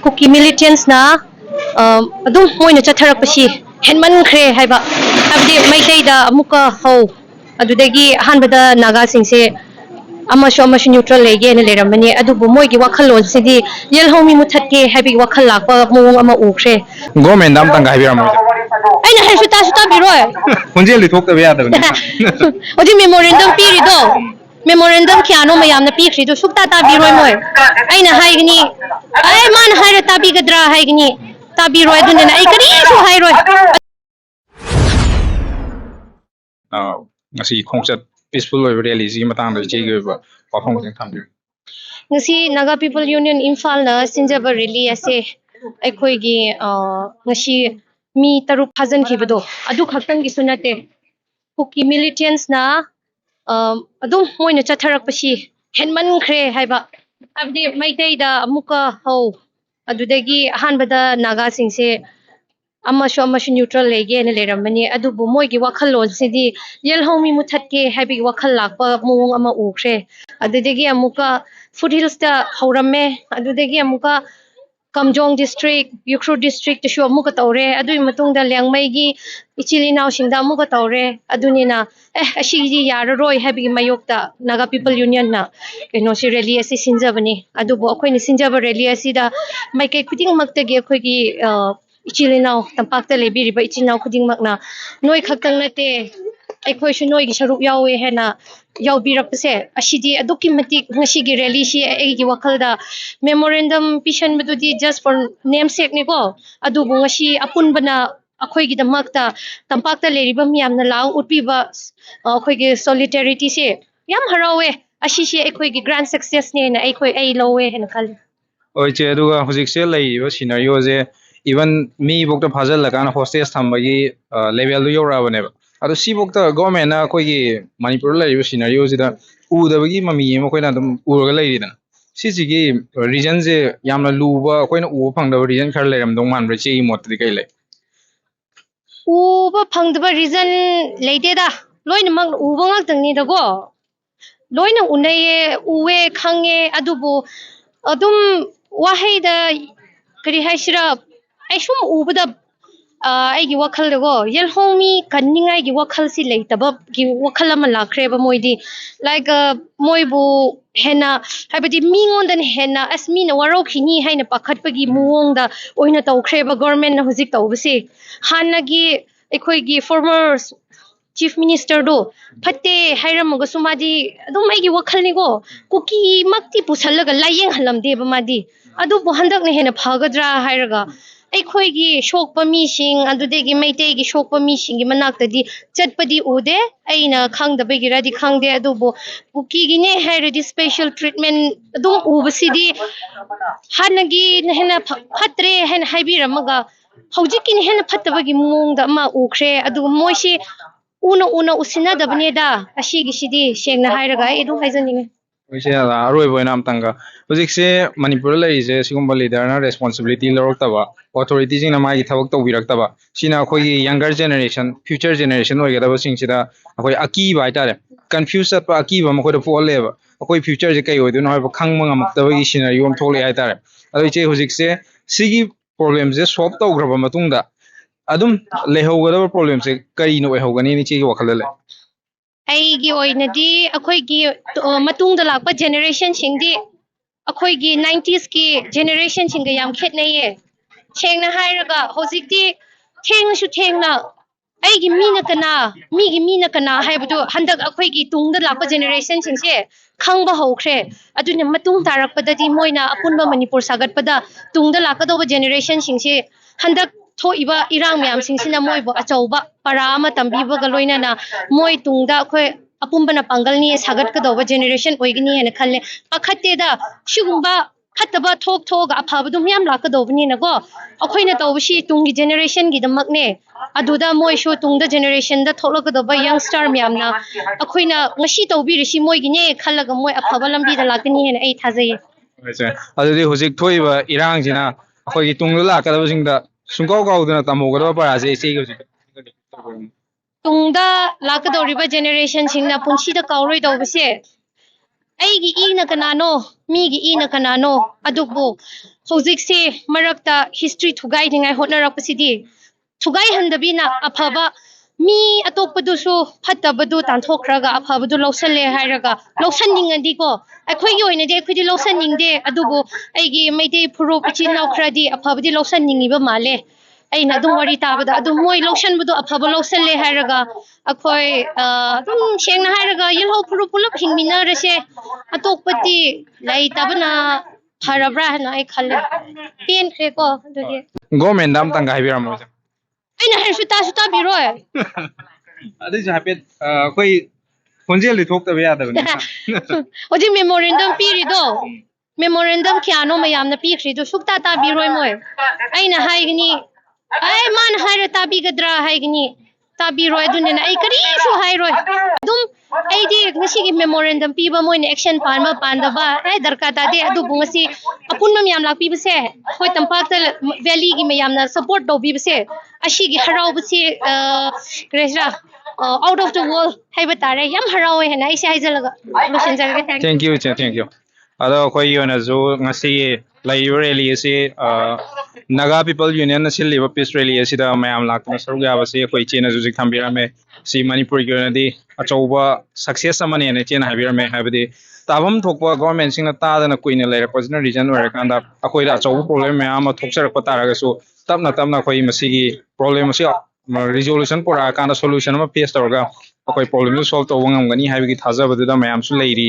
cookie militants na adum moina chatharak pashi henman khre haiba abdi maitai da amuka ho adudagi hanbada naga singse amashu neutral lege ne leramani adubu moigi wakhalon sidi yelhomi muthatke habi wakhal lakpa mowong ama ukhre government dam tang gaibira mo aina haisu ta biroi hunjel li thok ta ya da odi memorandum pirido memorandum kyano mayam na pikri do sukta ta biroi moy aina haigni ai man haira tabigadra haigni tabiroi dunna ai kari su hairoi ngasi khongchat peaceful oi rally ji matang da je ge ba wafong jing tham bi ngasi naga people union imphal na sinjaba rally ase akhoi gi ngasi mi taruk phajan khibado adu khaktang gi sunate cookie militants na adum moina chatharak pashi henman khre haiba abdi maitai da amuka ho adudagi hanbada naga singse amashu neutral lege ne leramani adubu moigi wakhalon sidi yelhomi muthatke haibi wakhal lakpa mowong ama ukhre adudagi amuka foothills ta hawramme adudagi amuka Kamjong district Yukru district ta shu amuka tawre adui matungda lengmai gi ichili naw singda amuka tawre adunina ashigi yararoi haibi mayokta naga people union na keno si rally asi sinjabani adubu akhoi ni sinjaba rally asi da maikai khuding makta ge akhoi gi ichili naw tampakta lebiri ba ichili naw khuding makna noi khaktang nate akhoi shu noi gi sharuk yawe hena yawbirapse ashidi aduki matik ngasi gi rally shi egi wakhalda memorandum pishan medudi just for namesake ne ko adubu ngasi apun bana akhoi gi damakta tampakta leriba miyamna law utpiba akhoi gi solidarity se yam harawe ashi shi akhoi gi grand success ne na akhoi ai lowe hen khal oi che aduga hojik se lai ba scenario je even mi bokta phajal la kana hostage thambagi level lu yora bane ado si bokta government na koi gi manipur lai ba scenario sida udabagi mami ma koina dum urga lai ridana si gi region je yamna luba koina u phangda region khar lairam dong man bra che mot ri kai lai uba phangdaba reason leite da loina mak uba ngak tangni da go loina unaye uwe khange adubu adum wahai da kari haisira aishum ubada aigi wakhal da go yelhomi kanningai gi wakhal si leitaba gi wakhal ama lakhre ba moidi like moibu hena habadi mingon dan hena asmina waro khini haina pakhat pagi muwong da oina tawkhre ba government na hujik tawbasi hanagi ekhoi gi former chief minister do phatte hairamaga sumadi adum aigi wakhal ni go kuki makti pusallaga layeng halamde ba madi adu bo handak ne hena phagadra hairaga akhoi gi shokpa mi sing adudegi maitei gi shokpa mi sing gi manakta di chatpadi ude aina khangda begi radi khangde adubo kuki gi ne hairadi special treatment adum ubasidi hanagi hena phatre hen haibiramaga haujikin hen phattabagi mongda ma ukhre adu moishi una usina dabne da ashigi sidi shengna hairaga edu haijaninge oise ala aroi boina amtanga hojik se manipur lai je sigumba leader na responsibility lorokta authority jing na mai thabak to birakta ba sina khoi younger generation future generation oi gada sing sida khoi aki ba tare confuse pa aki ba mo khoi po le ba khoi future je kai oi do na ba khang mang amak ta gi scenario am thole ai tare ado che hojik se sigi problem je solve to graba matung da adum leho gada problem se kari no ho gani ni che gi wakhal le aigi oinadi akhoi gi matungda lakpa generation singdi akhoi gi 90s ki generation singa yam khetnaye chengna hairaga hojikti thengna aigi mina kana haibadu handak akhoi gi tungda lakpa generation singse khangba hokre aduna matung tarakpadadi moina apunba manipur sagatpada tungda lakadoba generation singse handak thoiba irang myam singsina moibo achauba parama tambiba galoina na moi tungda khoi apumbana pangalni sagat kadoba generation oigini hena khalle pakhatte da shugumba khataba thok afabadu myam lakadobni na go akhoina tawshi tungi generation gi damakne aduda moi sho tungda generation da tholakadoba youngster myam na akhoina ngashi tawbiri shi moi gine khallaga moi afaba lambi da lakani hena ai thajaye adudi hojik thoiba irang jina khoi gi tungla lakadaba singda sungkau kau dana tamogada para je se gi tungda lakadoriba generation singna punsi da kauroi dawbase ꯑꯩꯒꯤ ꯏꯅ ꯀꯅꯥꯅꯣ ꯃꯤꯒꯤ ꯏꯅ ꯀꯅꯥꯅꯣ ꯑꯗꯨꯕꯨ ꯍꯧꯖꯤꯛꯁꯦ ꯃꯔꯛꯇ history ꯊꯨꯒꯥꯏꯅꯤꯡꯉꯥꯏ ꯍꯣꯠꯅꯔꯛꯄꯁꯤꯗꯤ ꯊꯨꯒꯥꯏꯍꯟꯗꯕꯤꯅ ꯑꯐꯕ ꯃꯤ ꯑꯇꯣꯞꯄꯗꯨꯁꯨ ꯐꯠꯇꯕꯗꯨ ꯇꯥꯟꯊꯣꯛꯈ꯭ꯔꯒ ꯑꯐꯕꯗꯨ ꯂꯧꯁꯜꯂꯦ ꯍꯥꯏꯔꯒ ꯂꯧꯁꯟꯅꯤꯡꯉꯗꯤꯀꯣ ꯑꯩꯈꯣꯏꯒꯤ ꯑꯣꯏꯅꯗꯤ ꯑꯩꯈꯣꯏꯗꯤ ꯂꯧꯁꯟꯅꯤꯡꯗꯦ ꯑꯗꯨꯕꯨ ꯑꯩꯒꯤ ꯃꯩꯇꯩ ꯐꯨꯔꯨꯞ ꯏꯆꯤꯟ ꯏꯅꯥꯎ ꯈꯔꯗꯤ ꯑꯐꯕꯗꯤ ꯂꯧꯁꯟꯅꯤꯡꯉꯤꯕ ꯃꯥꯜꯂꯦ ꯑꯩꯅ ꯑꯗꯨꯝ ꯋꯥꯔꯤ ꯇꯥꯕꯗ ꯑꯗꯨꯝ ꯃꯣꯏ ꯂꯧꯁꯟꯕꯗꯣ ꯑꯐꯕ ꯂꯧꯁꯜꯂꯦ ꯍꯥꯏꯔꯒ ꯑꯩꯈꯣꯏ ꯑꯗꯨꯝ ꯁꯦꯡꯅ ꯍꯥꯏꯔꯒ ꯌꯦꯜꯍꯧ ꯐꯨꯔꯨꯞ ꯄꯨꯂꯞ ꯍꯤꯡꯃꯤꯟꯅꯔꯁꯦ ꯑꯇꯣꯞꯄꯗꯤ ꯂꯩꯇꯕꯅ ꯐꯔꯕ꯭ꯔꯥ ꯍꯥꯏꯅ ꯑꯩ ꯈꯜꯂꯦ ꯄꯦꯟꯈ꯭ꯔꯦꯀꯣ ꯑꯗꯨꯒꯤ ꯒꯣꯔꯃꯦꯟꯗ ꯑꯝꯇꯪꯒ ꯍꯥꯏꯕꯤꯔꯝꯃꯣ ꯑꯩꯅ ꯍꯥꯏꯔꯁꯨ ꯇꯥꯁꯨ ꯇꯥꯕꯤꯔꯣꯏ ꯑꯗꯨꯏꯁꯨ ꯍꯥꯏꯐꯦꯠ ꯑꯩꯈꯣꯏ ꯈꯣꯟꯖꯦꯜꯗꯤ ꯊꯣꯛꯇꯕ ꯌꯥꯗꯕꯅꯤꯅ ꯍꯧꯖꯤꯛ ꯃꯦꯃꯣꯔꯦꯟꯗꯝ ꯄꯤꯔꯤꯗꯣ ꯃꯦꯃꯣꯔꯦꯟꯗꯝ ꯀꯌꯥꯅꯣ ꯃꯌꯥꯝꯅ ꯄꯤꯈ꯭ꯔꯤꯗꯣ ꯁꯨꯛꯇꯥ ꯇꯥꯕꯤꯔꯣꯏ ꯃꯣꯏ ꯑꯩꯅ ꯍꯥꯏꯒꯅꯤ ꯑꯩ ꯃꯥꯅ ꯍꯥꯏꯔ ꯇꯥꯕꯤꯒꯗ꯭ꯔꯥ ꯍꯥꯏꯒꯅꯤ ꯇꯥꯕꯤꯔꯣꯏ ꯑꯗꯨꯅꯤꯅ ꯑꯩ ꯀꯔꯤꯁꯨ ꯍꯥꯏꯔꯣꯏ ꯑꯗꯨꯝ ꯑꯩꯗꯤ ꯉꯁꯤꯒꯤ ꯃꯦꯃꯣꯔꯦꯟꯗꯝ ꯄꯤꯕ ꯃꯣꯏꯅ ꯑꯦꯛꯁꯟ ꯄꯥꯟꯕ ꯄꯥꯟꯗꯕ ꯗꯔꯀꯥꯔ ꯇꯥꯗꯦ ꯑꯗꯨꯕꯨꯉꯁꯤ ꯑꯄꯨꯟꯕ ꯃꯌꯥꯝ ꯂꯥꯛꯄꯤꯕꯁꯦ ꯑꯩꯈꯣꯏ ꯇꯝꯄꯥꯛꯇ ꯚꯦꯂꯤꯒꯤ ꯃꯌꯥꯝꯅ ꯁꯞꯄꯣꯔꯠ ꯇꯧꯕꯤꯕꯁꯦ ꯑꯁꯤꯒꯤ ꯍꯔꯥꯎꯕꯁꯤ ꯀꯔꯤꯁꯤꯔꯥ out of the world haiba tare yam harawe hena ise haijalga lotion jarge thank you thank you ado khoi yona zo ngasi laiyo rally ase naga people union na siliba peace rally ase da mayam lakna saru ya base khoi chena ju jik thambirame si manipur gi na di achauba success amane ne chena habirame habidi tabam thokpa government sing na ta da na kuina leira position region ore kanda akoi da achauba problem mayam thokcharak pa taraga su tapna khoi masigi problem asi resolution pura kana solution ama face tawga akoi problem solve tawba ngamgani haibigi thajabadu da mayam su leiri